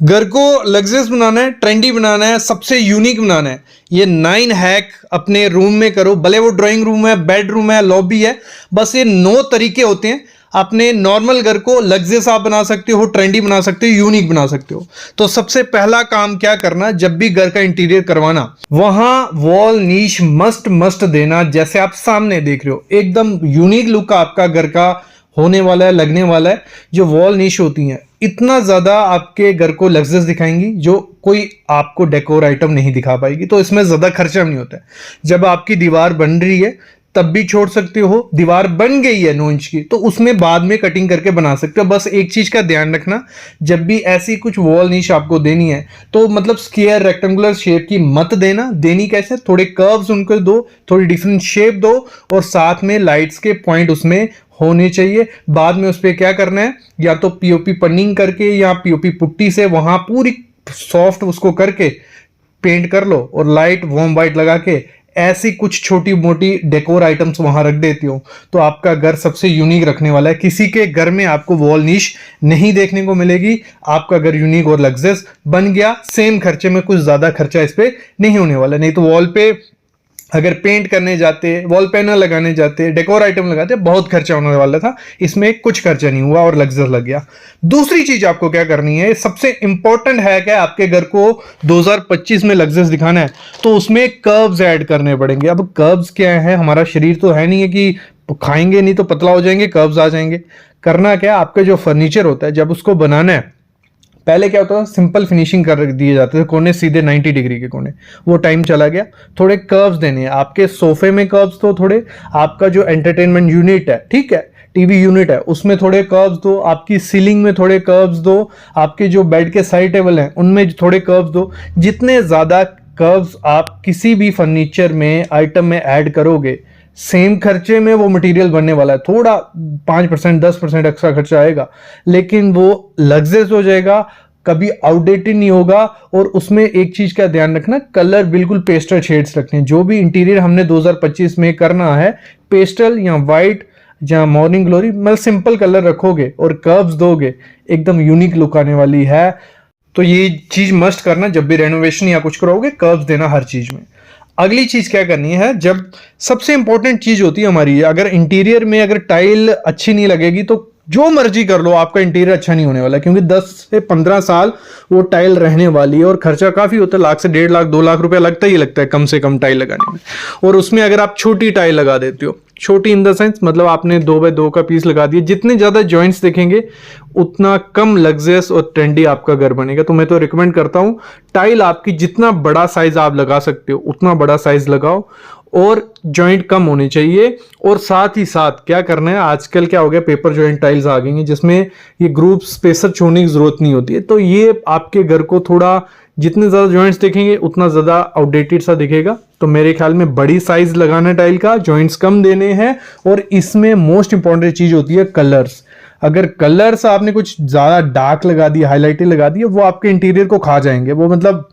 घर को लग्जरियस बनाना है, ट्रेंडी बनाना है, सबसे यूनिक बनाना है, ये 9 हैक अपने रूम में करो। भले वो ड्राइंग रूम है, बेडरूम है, लॉबी है, बस ये 9 तरीके होते हैं। अपने नॉर्मल घर को लग्जरियस आप बना सकते हो, ट्रेंडी बना सकते हो, यूनिक बना सकते हो। तो सबसे पहला काम क्या करना, जब भी घर का इंटीरियर करवाना, वहां वॉल नीश मस्ट मस्ट देना। जैसे आप सामने देख रहे हो, एकदम यूनिक लुक आपका घर का होने वाला है, लगने वाला है। जो वॉल नीश होती हैं इतना ज्यादा आपके घर को लग्जरियस दिखाएंगी, जो कोई आपको डेकोर आइटम नहीं दिखा पाएगी। तो इसमें ज्यादा खर्चा नहीं होता है। जब आपकी दीवार बन रही है तब भी छोड़ सकते हो, दीवार बन गई है 9 इंच की तो उसमें बाद में कटिंग करके बना सकते हो। बस एक चीज का ध्यान रखना, जब भी ऐसी कुछ वॉल नीश आपको देनी है तो मतलब स्क्वायर रेक्टेंगुलर शेप की मत देना। देनी कैसे, थोड़े कर्व्स उनको दो, थोड़ी डिफरेंट शेप दो, और साथ में लाइट्स के पॉइंट उसमें होने चाहिए। बाद में उस पर क्या करना है, या तो पीओपी पन्निंग करके या पीओपी पुट्टी से वहां पूरी सॉफ्ट उसको करके पेंट कर लो, और लाइट वार्म वाइट लगा के ऐसी कुछ छोटी मोटी डेकोर आइटम्स वहां रख देती हो, तो आपका घर सबसे यूनिक रखने वाला है। किसी के घर में आपको वॉल नीश नहीं देखने को मिलेगी। आपका घर यूनिक और लग्जरियस बन गया। सेम खर्चे में कुछ ज्यादा खर्चा इस पे नहीं होने वाला। नहीं तो वॉल पे अगर पेंट करने जाते, वॉल पैनल लगाने जाते, डेकोर आइटम लगाते, बहुत खर्चा होने वाला था। इसमें कुछ खर्चा नहीं हुआ और लग्जर लग गया। दूसरी चीज आपको क्या करनी है, सबसे इंपॉर्टेंट है कि आपके घर को 2025 में लग्जरियस दिखाना है तो उसमें कर्व्स ऐड करने पड़ेंगे। अब कर्व्स क्या है, हमारा शरीर तो है नहीं है कि खाएंगे नहीं तो पतला हो जाएंगे, कर्व्स आ जाएंगे। करना क्या, आपका जो फर्नीचर होता है जब उसको बनाना है, पहले क्या होता था, सिंपल फिनिशिंग कर दिए जाते थे, कोने सीधे 90 डिग्री के कोने, वो टाइम चला गया। थोड़े कर्व्स देने हैं आपके सोफे में, कर्व्स तो थोड़े आपका जो एंटरटेनमेंट यूनिट है, ठीक है, टीवी यूनिट है, उसमें थोड़े कर्व्स दो, आपकी सीलिंग में थोड़े कर्व्स दो, आपके जो बेड के साइड टेबल हैं उनमें थोड़े कर्व्स दो। जितने ज्यादा कर्व्स आप किसी भी फर्नीचर में आइटम में ऐड करोगे, सेम खर्चे में वो मटेरियल बनने वाला है। थोड़ा 5% 10% एक्स्ट्रा खर्चा आएगा, लेकिन वो लग्जरियस हो जाएगा, कभी आउटडेटेड नहीं होगा। और उसमें एक चीज का ध्यान रखना, कलर बिल्कुल पेस्टल शेड्स रखने। जो भी इंटीरियर हमने 2025 में करना है, पेस्टल या व्हाइट या मॉर्निंग ग्लोरी, मतलब सिंपल कलर रखोगे और कर्व्स दोगे, एकदम यूनिक लुक आने वाली है। तो ये चीज मस्ट करना, जब भी रेनोवेशन या कुछ करोगे कर्व्स देना हर चीज में। अगली चीज क्या करनी है, जब सबसे इंपॉर्टेंट चीज होती है हमारी, अगर इंटीरियर में अगर टाइल अच्छी नहीं लगेगी तो जो मर्जी कर लो, आपका इंटीरियर अच्छा नहीं होने वाला, क्योंकि 10 से 15 साल वो टाइल रहने वाली है और खर्चा काफी होता है। लाख से 1.5 लाख 2 लाख रुपया लगता ही लगता है कम से कम टाइल लगाने में। और उसमें अगर आप छोटी टाइल लगा देते हो, छोटी इन द सेंस मतलब आपने 2x2 का पीस लगा दिया, जितने ज्यादा जॉइंट्स दिखेंगे उतना कम लग्जरियस और ट्रेंडी आपका घर बनेगा। तो मैं तो रिकमेंड करता हूं, टाइल आपकी जितना बड़ा साइज आप लगा सकते हो उतना बड़ा साइज लगाओ, और जॉइंट कम होने चाहिए। और साथ ही साथ क्या करना है, आजकल क्या हो गया, पेपर जॉइंट टाइल्स आ गई हैं जिसमें ये ग्रुप स्पेसर छोड़ने की जरूरत नहीं होती है। तो ये आपके घर को थोड़ा, जितने ज्यादा जॉइंट्स दिखेंगे उतना ज्यादा आउटडेटेड सा दिखेगा। तो मेरे ख्याल में बड़ी साइज लगाना टाइल का, जॉइंट्स कम देने हैं। और इसमें मोस्ट इंपॉर्टेंट चीज होती है कलर्स। अगर कलर्स आपने कुछ ज्यादा डार्क लगा दिया, हाईलाइटेड लगा दिया, वो आपके इंटीरियर को खा जाएंगे, वो मतलब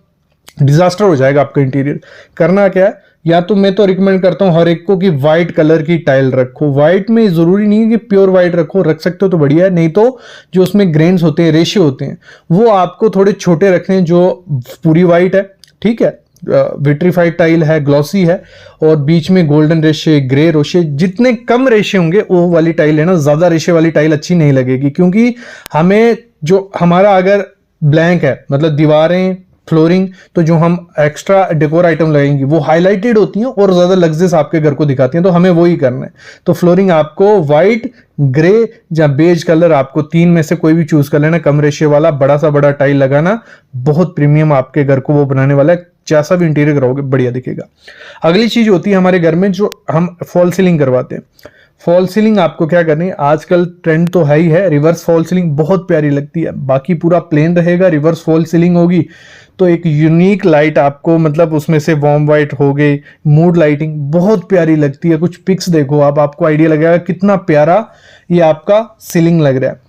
डिजास्टर हो जाएगा आपका इंटीरियर। करना क्या है, या तो मैं तो रिकमेंड करता हूं हर एक को कि व्हाइट कलर की टाइल रखो। व्हाइट में जरूरी नहीं है कि प्योर व्हाइट रखो, रख सकते हो तो बढ़िया है, नहीं तो जो उसमें ग्रेन्स होते हैं, रेशे होते हैं, वो आपको थोड़े छोटे रखने, जो पूरी व्हाइट है, ठीक है, विट्रीफाइड टाइल है, ग्लॉसी है, और बीच में गोल्डन रेशे, ग्रे रेशे, जितने कम रेशे होंगे वो वाली टाइल है ना। ज्यादा रेशे वाली टाइल अच्छी नहीं लगेगी, क्योंकि हमें जो हमारा अगर ब्लैंक है, मतलब दीवारें, फ्लोरिंग, तो जो हम एक्स्ट्रा डेकोर आइटम लगाएंगे वो हाईलाइटेड होती हैं और ज्यादा लग्जरियस आपके घर को दिखाती हैं। तो हमें वही करना है। तो फ्लोरिंग आपको व्हाइट, ग्रे या बेज कलर, आपको 3 में से कोई भी चूज कर लेना। कम रेशियो वाला बड़ा सा बड़ा टाइल लगाना, बहुत प्रीमियम आपके घर को वो बनाने वाला है। जैसा भी इंटीरियर कराओगे बढ़िया दिखेगा। अगली चीज होती है हमारे घर में जो हम फॉल सीलिंग करवाते हैं। फॉल सीलिंग आपको क्या करनी है, आजकल ट्रेंड तो है ही है, रिवर्स फॉल सीलिंग बहुत प्यारी लगती है। बाकी पूरा प्लेन रहेगा, रिवर्स फॉल सीलिंग होगी तो एक यूनिक लाइट आपको, मतलब उसमें से वार्म वाइट हो गई, मूड लाइटिंग बहुत प्यारी लगती है। कुछ पिक्स देखो आप, आपको आइडिया लगेगा कितना प्यारा ये आपका सीलिंग लग रहा है।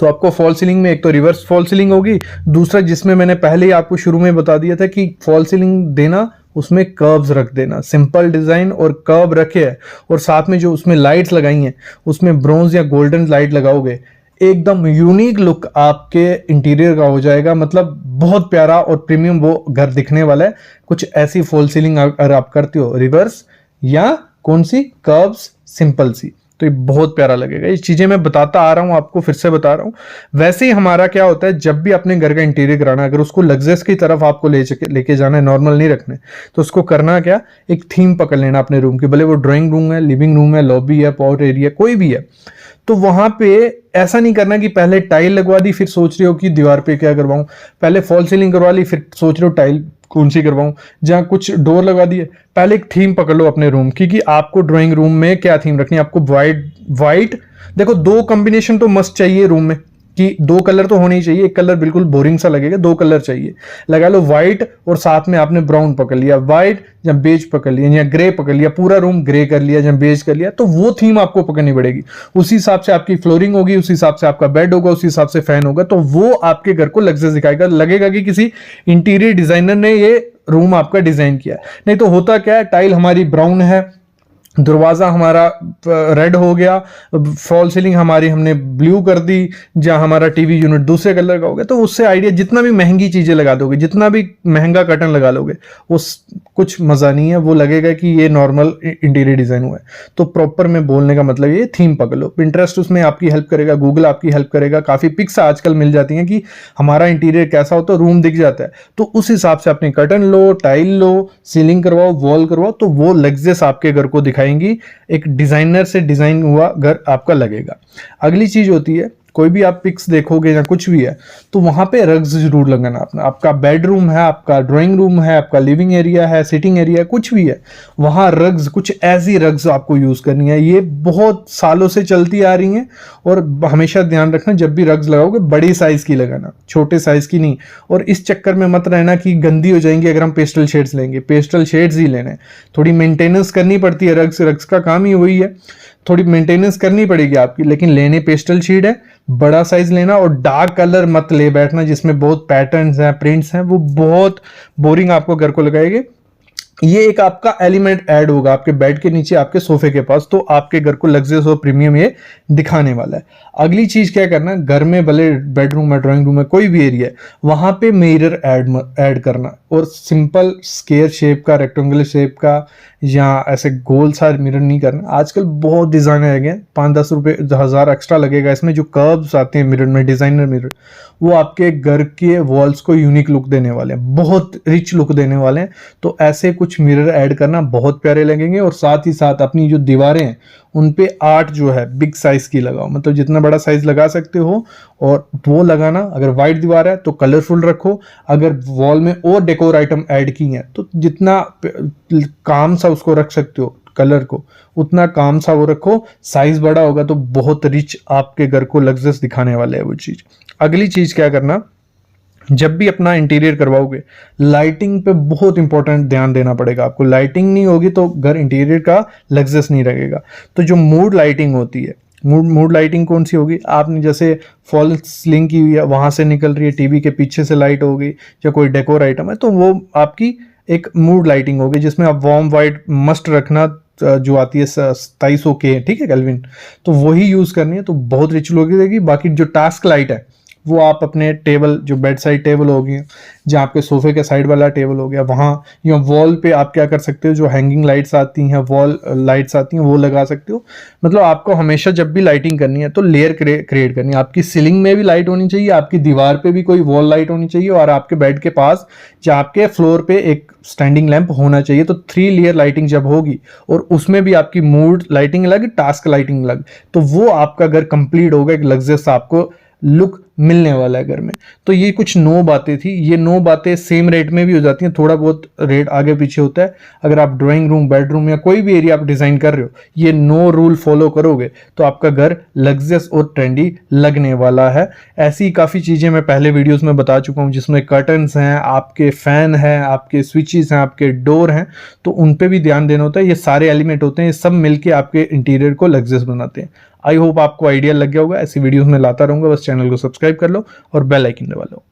तो आपको फॉल सीलिंग में एक तो रिवर्स फॉल सीलिंग होगी, दूसरा जिसमें मैंने पहले ही आपको शुरू में बता दिया था कि फॉल सीलिंग देना, उसमें कर्व्स रख देना, सिंपल डिजाइन और कर्व रखे है, और साथ में जो उसमें लाइट्स लगाई हैं उसमें ब्रॉन्ज या गोल्डन लाइट लगाओगे, एकदम यूनिक लुक आपके इंटीरियर का हो जाएगा, मतलब बहुत प्यारा और प्रीमियम वो घर दिखने वाला है। कुछ ऐसी फॉल सीलिंग अगर आप करते हो रिवर्स या कौन सी कर्व्स सिंपल सी, तो ये बहुत प्यारा लगेगा। ये चीजें मैं बताता आ रहा हूं आपको, फिर से बता रहा हूं। वैसे ही हमारा क्या होता है, जब भी अपने घर का इंटीरियर कराना, अगर उसको लग्जरियस की तरफ आपको लेके जाना है, नॉर्मल नहीं रखने, तो उसको करना क्या, एक थीम पकड़ लेना अपने रूम की, भले वो ड्राइंग रूम है, लिविंग रूम है, लॉबी है, पॉट एरिया, कोई भी है। तो वहां पे ऐसा नहीं करना कि पहले टाइल लगवा दी फिर सोच रहे हो कि दीवार पे क्या करवाऊं, पहले फॉल सीलिंग करवा ली फिर सोच रहे हो टाइल कौन सी करवाऊं, जहां कुछ डोर लगा दिए। पहले एक थीम पकड़ लो अपने रूम की कि आपको ड्राइंग रूम में क्या थीम रखनी है। आपको वाइट देखो, दो कॉम्बिनेशन तो मस्ट चाहिए रूम में, कि दो कलर तो होने ही चाहिए, एक कलर बिल्कुल बोरिंग सा लगेगा, दो कलर चाहिए। लगा लो व्हाइट और साथ में आपने ब्राउन पकड़ लिया, व्हाइट या बेज पकड़ लिया या ग्रे पकड़ लिया, पूरा रूम ग्रे कर लिया या बेज कर लिया, तो वो थीम आपको पकड़नी पड़ेगी। उसी हिसाब से आपकी फ्लोरिंग होगी, उसी हिसाब से आपका बेड होगा, उसी हिसाब से फैन होगा, तो वो आपके घर को लग्जरी दिखाएगा। लगेगा कि किसी इंटीरियर डिजाइनर ने ये रूम आपका डिजाइन किया। नहीं तो होता क्या है, टाइल हमारी ब्राउन है, दरवाजा हमारा रेड हो गया, फॉल सीलिंग हमारी हमने ब्लू कर दी, जहां हमारा टीवी यूनिट दूसरे कलर का हो गया, तो उससे आइडिया, जितना भी महंगी चीजें लगा दोगे, जितना भी महंगा कर्टन लगा लोगे, उस कुछ मजा नहीं है, वो लगेगा कि ये नॉर्मल इंटीरियर डिजाइन हुआ है। तो प्रॉपर में बोलने का मतलब ये थीम पकड़ लो। पिंटरेस्ट उसमें आपकी हेल्प करेगा, गूगल आपकी हेल्प करेगा, काफी पिक्स आजकल मिल जाती हैं कि हमारा इंटीरियर कैसा हो, तो रूम दिख जाता है, तो उस हिसाब से अपने कर्टन लो, टाइल लो, सीलिंग करवाओ, वॉल करवाओ, तो वो लग्जरियस आपके घर को दिखाएंगी, एक डिजाइनर से डिजाइन हुआ घर आपका लगेगा। अगली चीज होती है, कोई भी आप पिक्स देखोगे या कुछ भी है, तो वहां पे रग्स जरूर लगाना अपना। आपका बेडरूम है, आपका ड्राइंग रूम है, आपका लिविंग एरिया है, सिटिंग एरिया, कुछ भी है, वहां रग्स, कुछ ऐसी रग्स आपको यूज करनी है। ये बहुत सालों से चलती आ रही हैं, और हमेशा ध्यान रखना जब भी रग्स लगाओगे बड़ी साइज की लगाना, छोटे साइज की नहीं। और इस चक्कर में मत रहना कि गंदी हो जाएंगी अगर हम पेस्टल शेड्स लेंगे, पेस्टल शेड्स ही लेने। थोड़ी मेंटेनेंस करनी पड़ती है, रग्स का काम ही वही है, थोड़ी मेंटेनेंस करनी पड़ेगी आपकी, लेकिन लेने पेस्टल शेड है, बड़ा साइज लेना, और डार्क कलर मत ले बैठना जिसमें बहुत पैटर्न्स हैं, प्रिंट्स हैं, वो बहुत बोरिंग आपको घर को लगाएंगे। ये एक आपका एलिमेंट ऐड होगा आपके बेड के नीचे, आपके सोफे के पास, तो आपके घर को लग्जरियस और प्रीमियम ये दिखाने वाला है। अगली चीज क्या करना, घर में भले बेडरूम है, ड्राइंग रूम है, कोई भी एरिया है, वहां पे मिरर ऐड करना, और सिंपल स्क्वायर शेप का, रेक्टेंगुलर शेप का, या ऐसे गोल सा मिरर नहीं करना। आजकल बहुत डिजाइन आ गए, 5-10 रुपए 1000 एक्स्ट्रा लगेगा इसमें, जो कर्व्स आते हैं मिरर में, डिजाइनर मिरर, वो आपके घर के वॉल्स को यूनिक लुक देने वाले हैं, बहुत रिच लुक देने वाले हैं। तो ऐसे कुछ मिरर ऐड करना, बहुत प्यारे लगेंगे। और साथ ही साथ अपनी जो दीवारें हैं उन पे आर्ट जो है बिग साइज की लगाओ, मतलब जितना बड़ा साइज लगा सकते हो, और वो लगाना। अगर वाइट दीवार है तो कलरफुल रखो, अगर वॉल में और डेकोर आइटम ऐड की हैं तो जितना काम सा उसको रख सकते हो कलर को, उतना काम सा वो रखो। साइज बड़ा होगा तो बहुत रिच आपके घर को लग्जरियस दिखाने वाले है वो चीज। अगली चीज क्या करना, जब भी अपना इंटीरियर करवाओगे, लाइटिंग पे बहुत इंपॉर्टेंट ध्यान देना पड़ेगा आपको। लाइटिंग नहीं होगी तो घर इंटीरियर का लग्जरियस नहीं रहेगा। तो जो मूड लाइटिंग होती है, मूड लाइटिंग कौन सी होगी, आपने जैसे फॉल सीलिंग की हुई है, वहां से निकल रही है, टीवी के पीछे से लाइट होगी, या कोई डेकोर आइटम है, तो वो आपकी एक मूड लाइटिंग होगी, जिसमें आप वार्म वाइट मस्ट रखना, जो आती है 2700 के, ठीक है, केल्विन, तो वही यूज करनी है, तो बहुत रिच लुक देगी। बाकी जो टास्क लाइट है वो आप अपने टेबल, जो बेड साइड टेबल होगी, जहाँ आपके सोफे के साइड वाला टेबल हो गया, वहाँ या वॉल पे आप क्या कर सकते हो, जो हैंगिंग लाइट्स आती हैं, वॉल लाइट्स आती हैं, वो लगा सकते हो। मतलब आपको हमेशा जब भी लाइटिंग करनी है तो लेयर क्रिएट करनी है। आपकी सीलिंग में भी लाइट होनी चाहिए, आपकी दीवार पे भी कोई वॉल लाइट होनी चाहिए, और आपके बेड के पास या आपके फ्लोर पे एक स्टैंडिंग लैंप होना चाहिए। तो 3 लेयर लाइटिंग जब होगी, और उसमें भी आपकी मूड लाइटिंग अलग, टास्क लाइटिंग अलग, तो वो आपका घर कंप्लीट होगा, एक लग्जरियस आपको लुक मिलने वाला है घर में। तो ये कुछ 9 बातें थी। ये 9 बातें सेम रेट में भी हो जाती हैं, थोड़ा बहुत रेट आगे पीछे होता है। अगर आप ड्राइंग रूम, बेडरूम या कोई भी एरिया आप डिजाइन कर रहे हो, ये 9 रूल फॉलो करोगे तो आपका घर लग्जरियस और ट्रेंडी लगने वाला है। ऐसी काफ़ी चीज़ें मैं पहले वीडियोस में बता चुका हूँ, जिसमें कर्टन्स हैं, आपके फैन हैं, आपके स्विचेस हैं, आपके डोर हैं, तो उन पे भी ध्यान देना होता है। ये सारे एलिमेंट होते हैं, ये सब मिलके आपके इंटीरियर को लग्जरियस बनाते हैं। आई होप आपको आइडिया लग गया होगा। ऐसी वीडियोस में लाता रहूंगा, बस चैनल को सब्सक्राइब कर लो और बेल आइकन दबा लो।